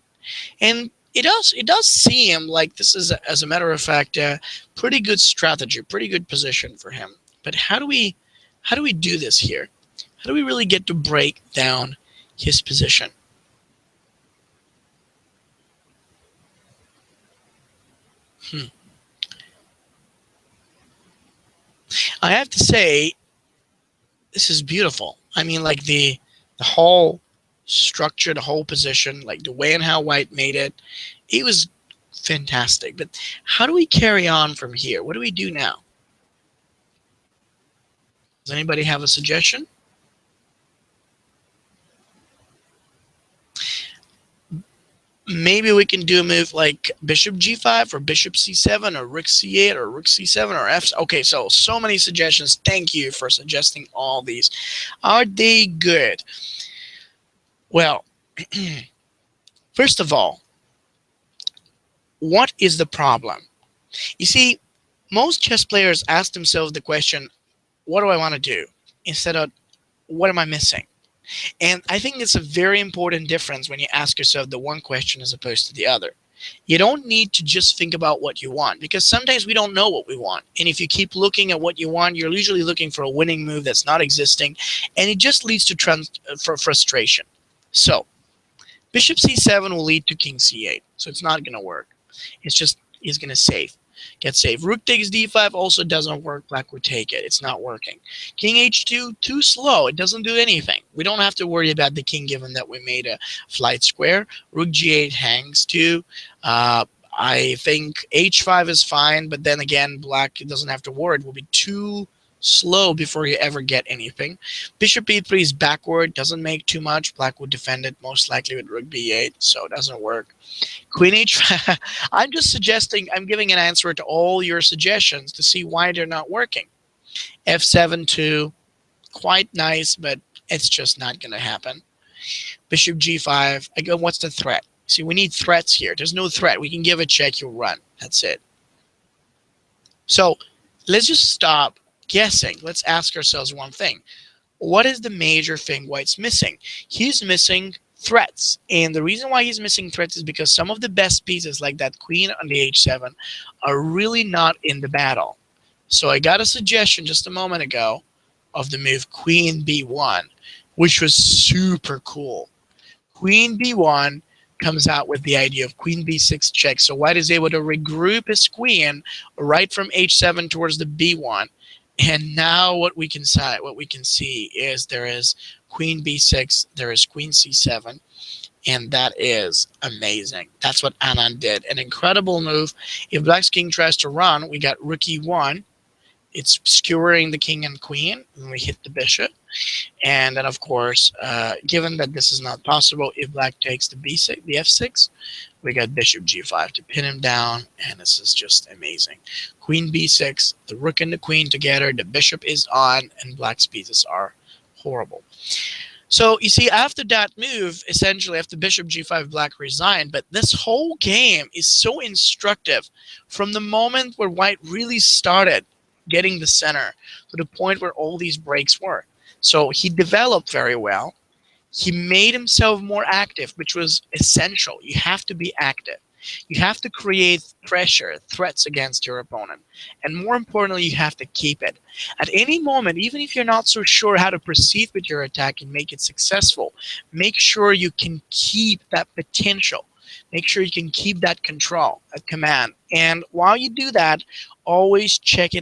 S1: And it does seem like this is, as a matter of fact, a pretty good strategy, pretty good position for him. But how do we do this here? How do we really get to break down his position? I have to say, this is beautiful. I mean, like the whole structure, the whole position, like the way and how white made it, it was fantastic. But how do we carry on from here? What do we do now? Does anybody have a suggestion? Maybe we can do a move like bishop g5 or bishop c7 or rook c8 or rook c7 or f. Okay, so many suggestions. Thank you for suggesting all these. Are they good? Well, first of all, what is the problem? You see, most chess players ask themselves the question, what do I want to do? Instead of, what am I missing? And I think it's a very important difference when you ask yourself the one question as opposed to the other. You don't need to just think about what you want, because sometimes we don't know what we want. And if you keep looking at what you want, you're usually looking for a winning move that's not existing, and it just leads to frustration. So bishop c7 will lead to king c8, so it's not going to work. He's going to get saved. Rook takes d5 also doesn't work. Black would take it. It's not working. King h2, too slow. It doesn't do anything. We don't have to worry about the king given that we made a flight square. Rook g8 hangs too. I think h5 is fine, but then again, black doesn't have to worry. It will be too slow before you ever get anything. Bishop e3 is backward, doesn't make too much. Black would defend it most likely with rook b8, so it doesn't work. Queen h5. I'm just suggesting, I'm giving an answer to all your suggestions to see why they're not working. f7 too, quite nice, but it's just not going to happen. Bishop g5. Again, what's the threat? See, we need threats here. There's no threat. We can give a check, you'll run. That's it. So let's just stop guessing. Let's ask ourselves one thing. What is the major thing White's missing? He's missing threats. And the reason why he's missing threats is because some of the best pieces, like that queen on the h7, are really not in the battle. So I got a suggestion just a moment ago of the move queen b1, which was super cool. Queen b1 comes out with the idea of queen b6 check. So White is able to regroup his queen right from h7 towards the b1. And now what we can see is there is queen b6, there is queen c7, and that is amazing. That's what Anand did. An incredible move. If black's king tries to run, we got rook e1. It's skewering the king and queen, and we hit the bishop. And then, of course, given that this is not possible, if black takes the b6, the f6, we got bishop g5 to pin him down, and this is just amazing. Queen b6, the rook and the queen together, the bishop is on, and black's pieces are horrible. So you see, after that move, essentially after bishop g5, black resigned. But this whole game is so instructive from the moment where White really started getting the center to the point where all these breaks were. So he developed very well. He made himself more active, which was essential. You have to be active. You have to create pressure, threats against your opponent. And more importantly, you have to keep it. At any moment, even if you're not so sure how to proceed with your attack and make it successful, make sure you can keep that potential. Make sure you can keep that control, that command. And while you do that, always check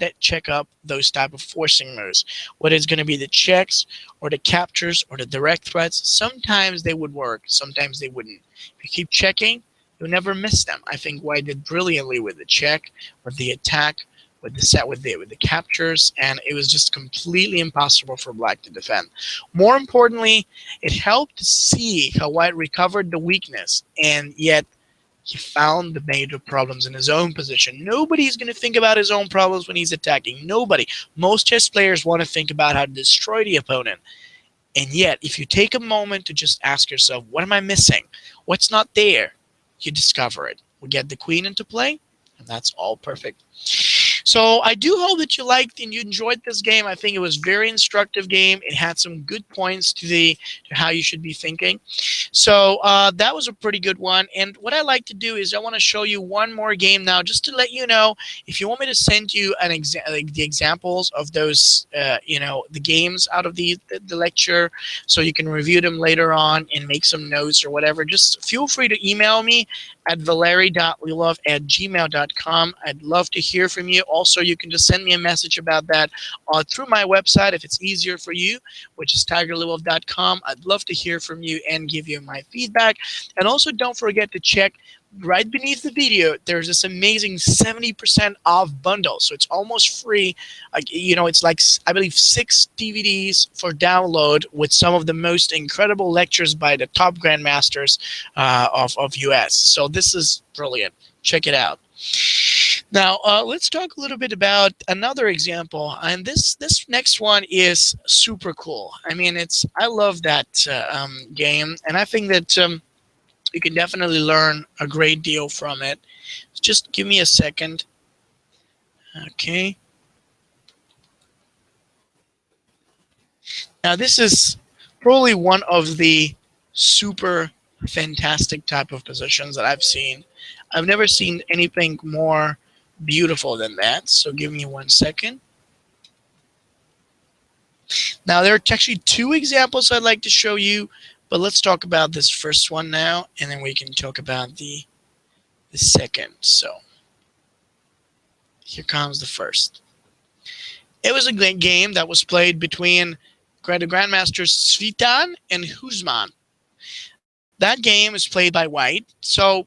S1: up those type of forcing moves. Whether it's going to be the checks or the captures or the direct threats, sometimes they would work, sometimes they wouldn't. If you keep checking, you'll never miss them. I think White did brilliantly with the check, with the attack, with the set, with the captures, and it was just completely impossible for black to defend. More importantly, it helped to see how White recovered the weakness, and yet he found the major problems in his own position. Nobody's going to think about his own problems when he's attacking. Nobody. Most chess players want to think about how to destroy the opponent. And yet, if you take a moment to just ask yourself, what am I missing? What's not there? You discover it. We get the queen into play, and that's all perfect. So I do hope that you liked and you enjoyed this game. I think it was a very instructive game. It had some good points to how you should be thinking. So that was a pretty good one. And what I like to do is I want to show you one more game now, just to let you know, if you want me to send you the examples of those, the games out of the lecture, so you can review them later on and make some notes or whatever. Just feel free to email me at valeri.lilov@gmail.com. I'd love to hear from you. Also, you can just send me a message about that through my website if it's easier for you, which is tigerlilov.com. I'd love to hear from you and give you my feedback. And also, don't forget to check right beneath the video, there's this amazing 70% off bundle. So it's almost free. It's like, I believe, 6 DVDs for download with some of the most incredible lectures by the top grandmasters of US. So this is brilliant. Check it out. Now, let's talk a little bit about another example, and this next one is super cool. I mean, I love that game, and I think that you can definitely learn a great deal from it. Just give me a second. Okay. Now, this is probably one of the super fantastic type of positions that I've seen. I've never seen anything more beautiful than that. So give me 1 second. Now, there are actually 2 examples I'd like to show you, but let's talk about this first one now, and then we can talk about the second. So here comes the first. It was a game that was played between the grandmasters Svitan and Huzman. That game is played by White. So,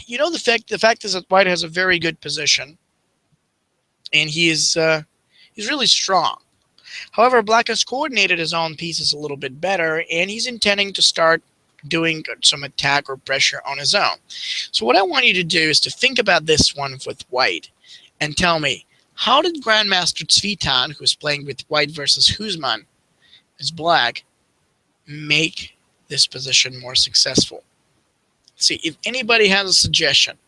S1: the fact is that White has a very good position, and he's really strong. However, Black has coordinated his own pieces a little bit better, and he's intending to start doing some attack or pressure on his own. So what I want you to do is to think about this one with White and tell me, how did Grandmaster Tsvitan, who's playing with White versus Huzman, as Black, make this position more successful? See, if anybody has a suggestion,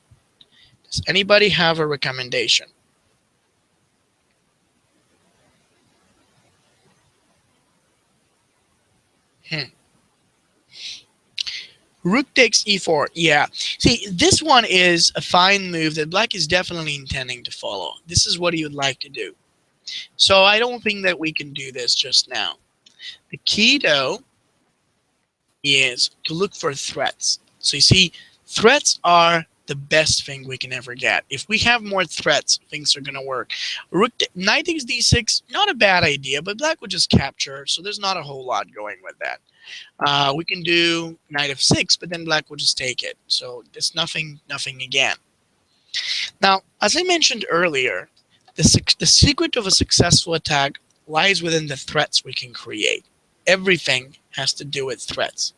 S1: does anybody have a recommendation? Rook takes e4. Yeah. See, this one is a fine move that Black is definitely intending to follow. This is what he would like to do. So I don't think that we can do this just now. The key, though, is to look for threats. So you see, threats are the best thing we can ever get. If we have more threats, things are going to work. Knight takes d6, not a bad idea, but Black would just capture, so there's not a whole lot going with that. We can do knight f6, but then Black will just take it. So it's nothing again. Now, as I mentioned earlier, the secret of a successful attack lies within the threats we can create. Everything has to do with threats.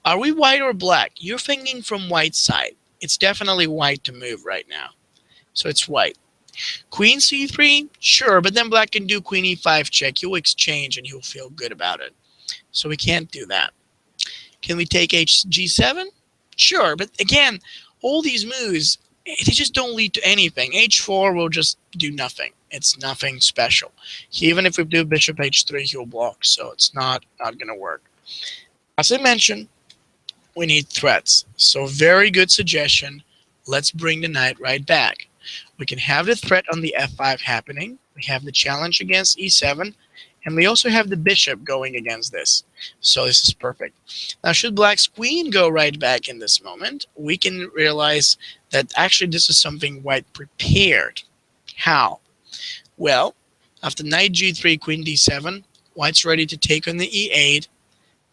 S1: Are we White or Black? You're thinking from White's side. It's definitely White to move right now. So it's White. Queen c3, sure, but then Black can do queen e5 check. He'll exchange and he'll feel good about it. So we can't do that. Can we take g7? Sure, but again, all these moves, they just don't lead to anything. h4 will just do nothing. It's nothing special. Even if we do bishop h3, he'll block, so it's not going to work. As I mentioned, we need threats. So very good suggestion. Let's bring the knight right back. We can have the threat on the f5 happening. We have the challenge against e7. And we also have the bishop going against this. So this is perfect. Now, should Black's queen go right back in this moment, we can realize that actually this is something White prepared. How? Well, after knight g3, queen d7, White's ready to take on the e8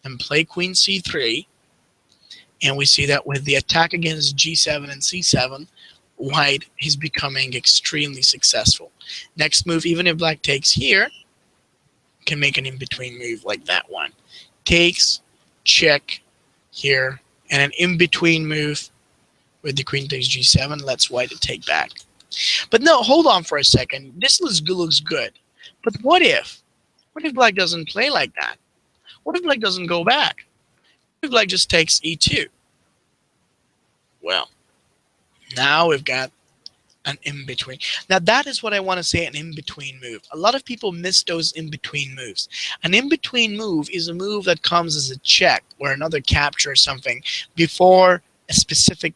S1: and play queen c3. And we see that with the attack against g7 and c7, White is becoming extremely successful. Next move, even if Black takes here, can make an in-between move like that one. Takes, check here, and an in-between move with the queen takes g7 lets White to take back. But no, hold on for a second. This looks good. But what if Black doesn't play like that? What if Black doesn't go back? What if Black just takes e2? Well, now we've got an in-between. Now that is what I want to say, an in-between move. A lot of people miss those in-between moves. An in-between move is a move that comes as a check or another capture or something before a specific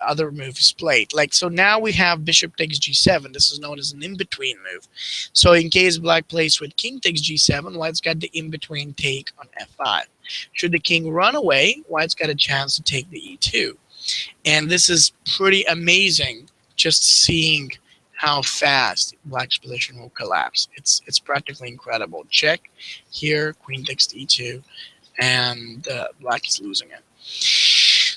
S1: other move is played. Like, so now we have bishop takes g7. This is known as an in-between move. So in case Black plays with king takes g7, White's got the in-between take on f5. Should the king run away, White's got a chance to take the e2. And this is pretty amazing, just seeing how fast Black's position will collapse. It's practically incredible. Check here, queen takes to e2, and Black is losing it.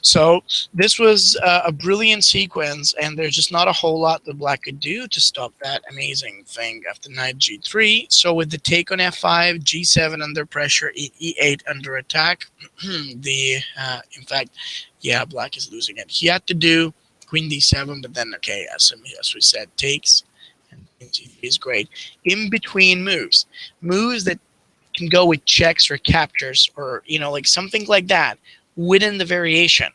S1: So this was a brilliant sequence, and there's just not a whole lot that black could do to stop that amazing thing after knight g3. So with the take on f5, g7 under pressure, e8 under attack, in fact, yeah, black is losing it. He had to do queen d7, but then, okay, as we said, takes, and queen g3 is great. In between moves that can go with checks or captures or, like something like that within the variation.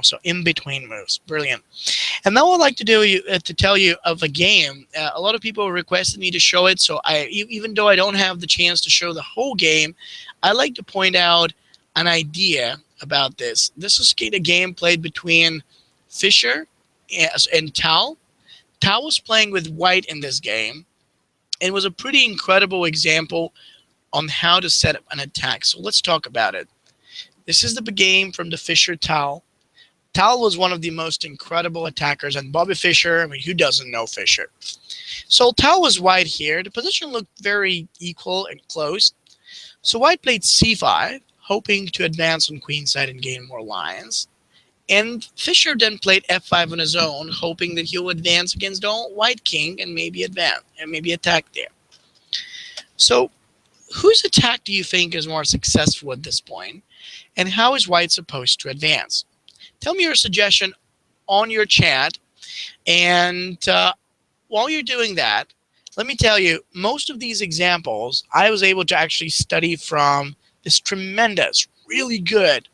S1: So in between moves, brilliant. And now I'd like to to tell you of a game. A lot of people requested me to show it, so even though I don't have the chance to show the whole game, I like to point out an idea about this. This is a game played between Fischer and Tal. Tal was playing with white in this game, and it was a pretty incredible example on how to set up an attack. So let's talk about it. This is the game from the Fischer Tal. Tal was one of the most incredible attackers, and Bobby Fischer, I mean, who doesn't know Fischer? So Tal was white here. The position looked very equal and close. So white played c5, hoping to advance on queenside and gain more lines. And Fischer then played f5 on his own, hoping that he'll advance against the white king and maybe advance and maybe attack there. So whose attack do you think is more successful at this point? And how is white supposed to advance? Tell me your suggestion on your chat. And while you're doing that, let me tell you, most of these examples, I was able to actually study from this tremendous, really good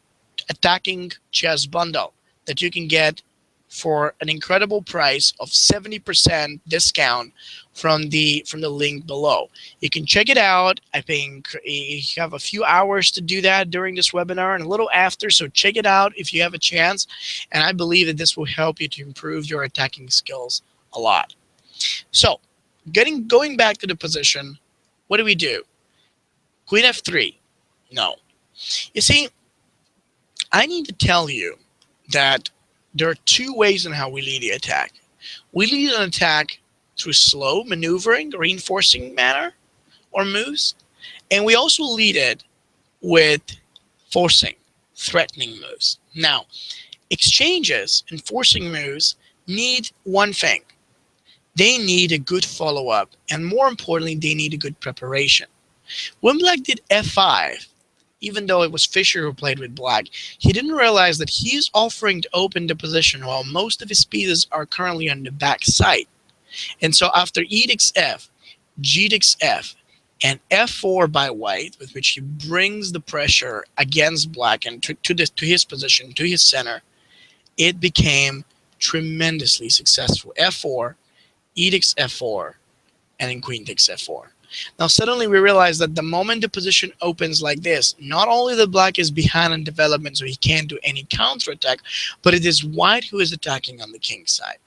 S1: attacking chess bundle that you can get for an incredible price of 70% discount from the link below. You can check it out. I think you have a few hours to do that during this webinar and a little after, so check it out if you have a chance. And I believe that this will help you to improve your attacking skills a lot. So going back to the position, what do we do? Queen f3. No. You see, I need to tell you that there are two ways in how we lead the attack. We lead an attack through slow maneuvering, reinforcing manner or moves, and we also lead it with forcing, threatening moves. Now, exchanges and forcing moves need one thing. They need a good follow-up, and more importantly, they need a good preparation. When black did f5, even though it was Fischer who played with black, he didn't realize that he's offering to open the position while most of his pieces are currently on the back side. And so after e takes f, g takes f, and f4 by white, with which he brings the pressure against black and to his position, to his center, it became tremendously successful. f4, e takes f4, and then queen takes f4. Now suddenly we realize that the moment the position opens like this, not only the black is behind in development, so he can't do any counterattack, but it is white who is attacking on the king side.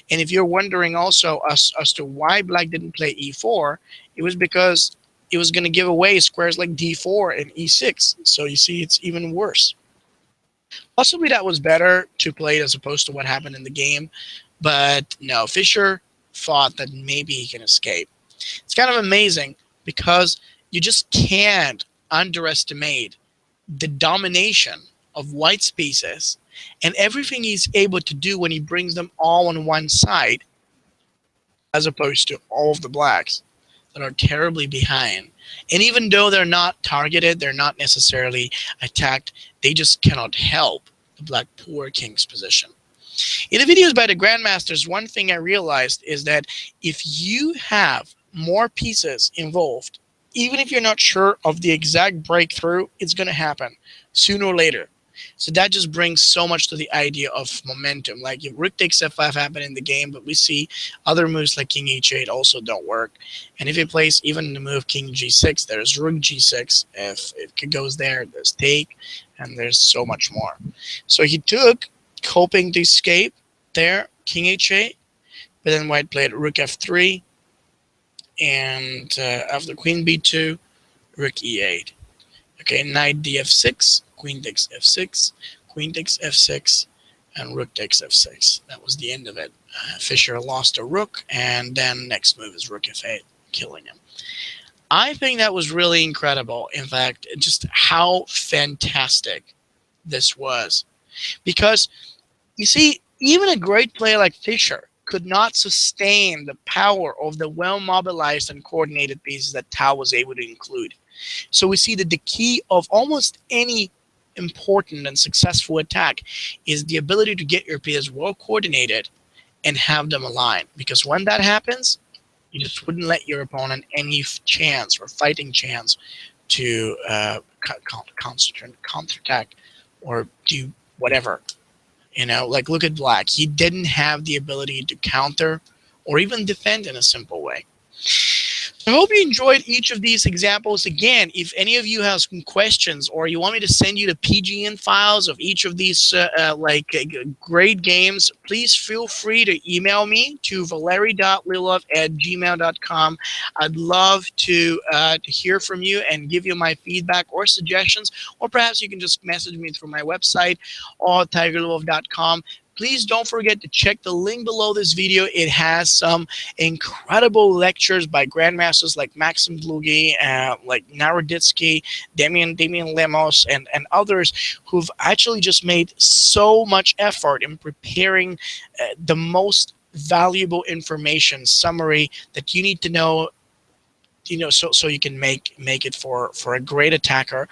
S1: And if you're wondering also as to why black didn't play e4, it was because it was going to give away squares like d4 and e6. So you see, it's even worse. Possibly that was better to play as opposed to what happened in the game, but no, Fischer thought that maybe he can escape. It's kind of amazing because you just can't underestimate the domination of white's pieces and everything he's able to do when he brings them all on one side, as opposed to all of the blacks that are terribly behind. And even though they're not targeted, they're not necessarily attacked, they just cannot help the black poor king's position. In the videos by the grandmasters, one thing I realized is that if you have more pieces involved, even if you're not sure of the exact breakthrough, it's going to happen sooner or later. So that just brings so much to the idea of momentum. Like if rook takes f5 happen in the game, but we see other moves like king h8 also don't work. And if he plays even the move king g6, there's rook g6. If it goes there, there's take, and there's so much more. So he took, hoping to escape there, king h8, but then white played rook f3, and after queen b2, rook e8. Okay, knight df6, queen takes f6, queen takes f6, and rook takes f6. That was the end of it. Fischer lost a rook, and then next move is rook f8, killing him. I think that was really incredible. In fact, just how fantastic this was. Because you see, even a great player like Fischer could not sustain the power of the well-mobilized and coordinated pieces that Tao was able to include. So we see that the key of almost any important and successful attack is the ability to get your pieces well coordinated and have them align. Because when that happens, you just wouldn't let your opponent any chance or fighting chance to counterattack or do whatever. Like look at Black. He didn't have the ability to counter or even defend in a simple way. I hope you enjoyed each of these examples. Again, if any of you have some questions or you want me to send you the PGN files of each of these great games, please feel free to email me to valeri.lilov@gmail.com. I'd love to hear from you and give you my feedback or suggestions, or perhaps you can just message me through my website or tigerlilov.com. Please don't forget to check the link below this video. It has some incredible lectures by grandmasters like Maxim Dlugy, like Naroditsky, Damian Lemos, and others who've actually just made so much effort in preparing the most valuable information summary that you need to know, so you can make it for a great attacker.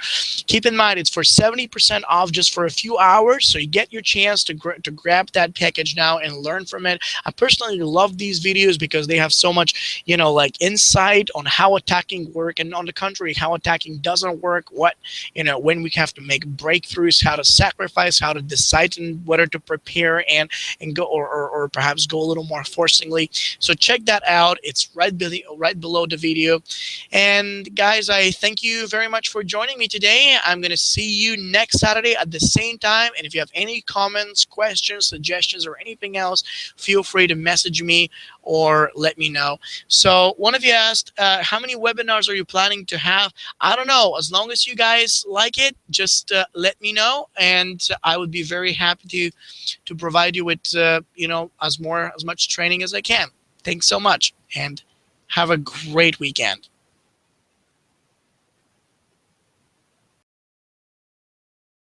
S1: Keep in mind, it's for 70% off just for a few hours, so you get your chance to grab that package now and learn from it. I personally love these videos because they have so much, like insight on how attacking work, and on the contrary, how attacking doesn't work, what, when we have to make breakthroughs, how to sacrifice, how to decide whether to prepare and go, or perhaps go a little more forcingly. So check that out. It's right below the video. And guys, I thank you very much for joining me today. I'm going to see you next Saturday at the same time. And if you have any comments, questions, suggestions, or anything else, feel free to message me or let me know. So one of you asked, how many webinars are you planning to have? I don't know. As long as you guys like it, just let me know. And I would be very happy to provide you with, as much training as I can. Thanks so much. And have a great weekend.